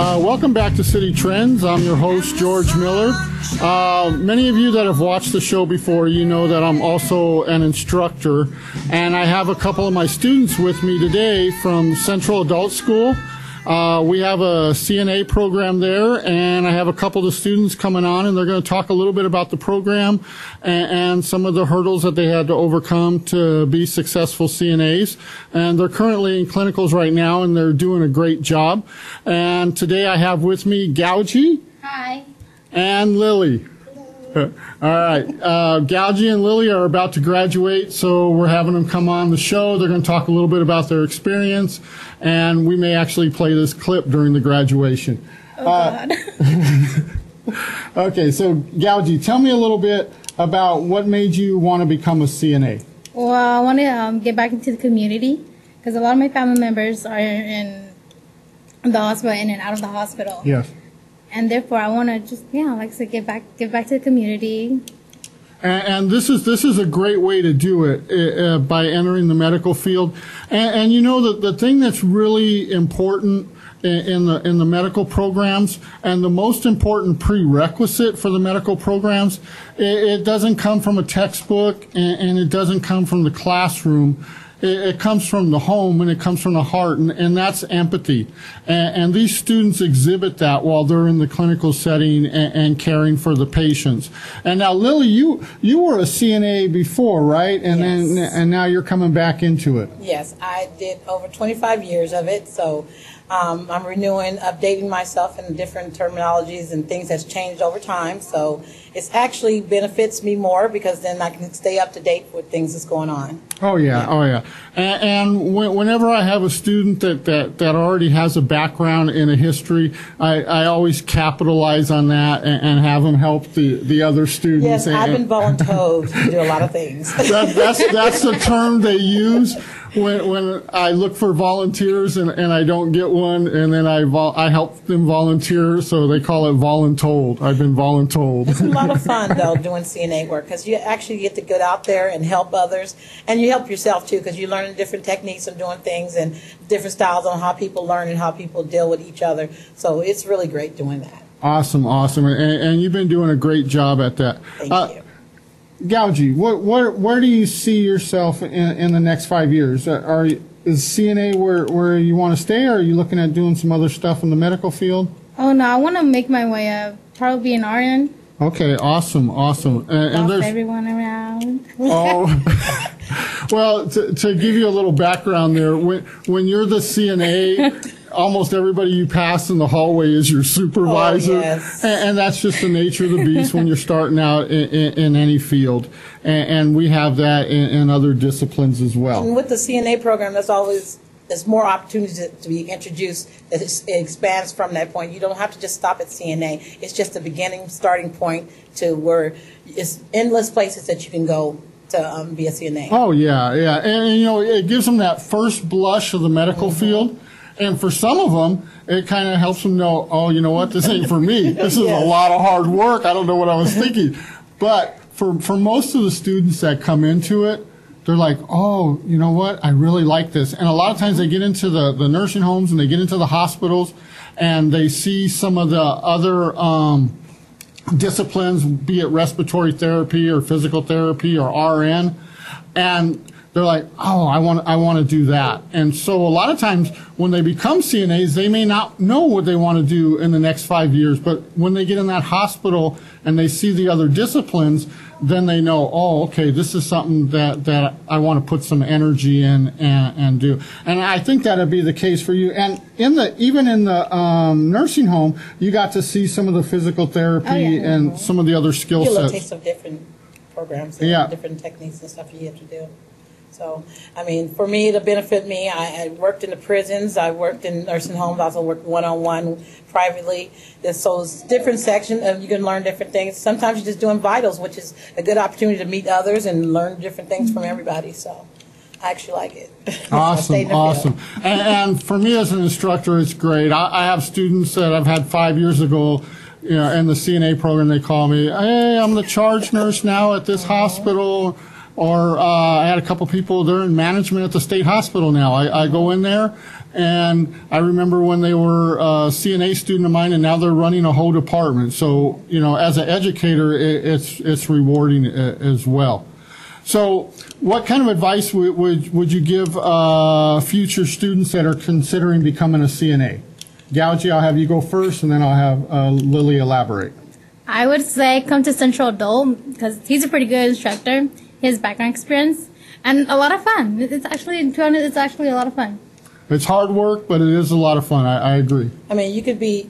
Welcome back to City Trends. I'm your host, George Miller. Many of you that have watched the show before, you know that I'm also an instructor, and I have a couple of my students with me today from Central Adult School. We have a CNA program there, and I have a couple of students coming on, and they're going to talk a little bit about the program and some of the hurdles that they had to overcome to be successful CNAs. And they're currently in clinicals right now, and they're doing a great job. And today I have with me Gaogee. Hi. And Lily. All right. Gaogee and Lily are about to graduate, so we're having them come on the show. They're going to talk a little bit about their experience, and we may actually play this clip during the graduation. Oh, God. Okay, so Gaogee, tell me a little bit about what made you want to become a CNA. Well, I want to get back into the community because a lot of my family members are in the hospital, in and out of the hospital. Yes. And therefore, I want to just, like I said, get back to the community. And this is a great way to do it by entering the medical field. And you know, the thing that's really important in the medical programs, and the most important prerequisite for the medical programs, it doesn't come from a textbook, and it doesn't come from the classroom. It comes from the home, and it comes from the heart, and that's empathy. And these students exhibit that while they're in the clinical setting and caring for the patients. And now, Lily, you were a CNA before, right? And Yes. and now you're coming back into it. Yes, I did over 25 years of it, so I'm renewing, updating myself in different terminologies and things that's changed over time. So it's actually benefits me more because then I can stay up to date with things that's going on. Oh yeah, oh yeah. And whenever I have a student that already has a background in a history, I always capitalize on that and have them help the other students. Yes, I've been voluntold to do a lot of things. That's the term they use when I look for volunteers and I don't get one, and then I help them volunteer, so they call it voluntold. I've been voluntold. It's a lot of fun, though, doing CNA work because you actually get to get out there and help others, and you help yourself, too, because you learn different techniques of doing things and different styles on how people learn and how people deal with each other. So it's really great doing that. Awesome. And you've been doing a great job at that. Thank you. Gaogee, where do you see yourself in the next 5 years? Is CNA where you want to stay, or are you looking at doing some other stuff in the medical field? Oh, no, I want to make my way up. Probably be an RN. Okay, awesome. And Boss everyone around. Oh, well, to give you a little background there, when you're the CNA, almost everybody you pass in the hallway is your supervisor. Oh, yes. And that's just the nature of the beast when you're starting out in any field. And we have that in other disciplines as well. And with the CNA program, there's more opportunities to be introduced. It expands from that point. You don't have to just stop at CNA. It's just a starting point to where it's endless places that you can go to be a CNA. Oh, yeah. And you know, it gives them that first blush of the medical field. And for some of them, it kind of helps them know, oh, you know what, this ain't for me. This is a lot of hard work. I don't know what I was thinking. But for most of the students that come into it, they're like, oh, you know what, I really like this. And a lot of times they get into the nursing homes and they get into the hospitals and they see some of the other disciplines, be it respiratory therapy or physical therapy or RN, and they're like, oh, I want to do that. And so a lot of times when they become CNAs, they may not know what they want to do in the next 5 years, but when they get in that hospital and they see the other disciplines, then they know, oh, okay, this is something that I want to put some energy in and do. And I think that'd be the case for you. And even in the nursing home, you got to see some of the physical therapy and some of the other skill sets. You get a taste of different programs and different techniques and stuff you have to do. So, I mean, for me, it'll benefit me. I worked in the prisons. I worked in nursing homes. I also worked one-on-one privately. So it's different sections. You can learn different things. Sometimes you're just doing vitals, which is a good opportunity to meet others and learn different things from everybody. So I actually like it. Awesome. And for me as an instructor, it's great. I have students that I've had 5 years ago, you know, in the CNA program. They call me, hey, I'm the charge nurse now at this hospital. or I had a couple people, they're in management at the state hospital now. I go in there, and I remember when they were a CNA student of mine, and now they're running a whole department. So, you know, as an educator, it's rewarding as well. So what kind of advice would you give future students that are considering becoming a CNA? Gaogee, I'll have you go first, and then I'll have Lily elaborate. I would say come to Central Adult because he's a pretty good instructor. His background experience and a lot of fun. It's actually, to be honest, it's actually a lot of fun. It's hard work, but it is a lot of fun. I agree. I mean, you could be,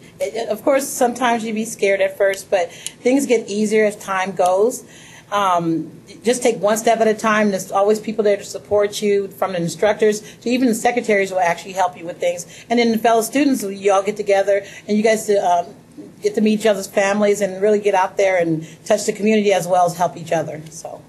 of course, sometimes you'd be scared at first, but things get easier as time goes. Just take one step at a time. There's always people there to support you, from the instructors to even the secretaries will actually help you with things. And then the fellow students, you all get together and you guys get to meet each other's families and really get out there and touch the community as well as help each other. So.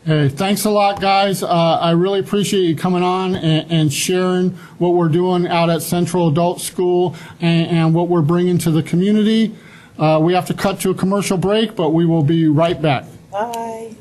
Hey, thanks a lot, guys. I really appreciate you coming on and sharing what we're doing out at Central Adult School and what we're bringing to the community. We have to cut to a commercial break, but we will be right back. Bye.